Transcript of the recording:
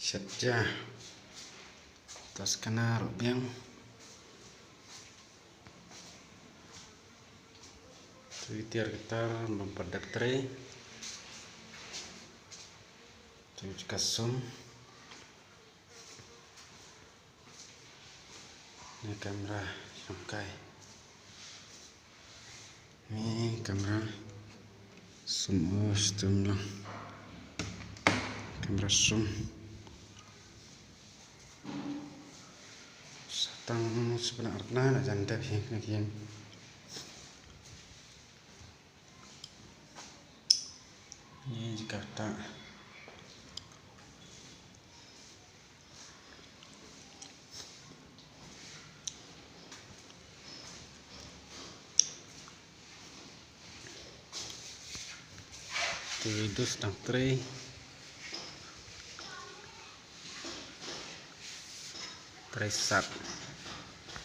saja atas kena rubiang Twitter getar memperdak tray cuci kasum ini kamera sangkai ini kamera semua sistem lang kamera zoom satang sebenarnya nak janda yang ini jika tak itu sedang tray sat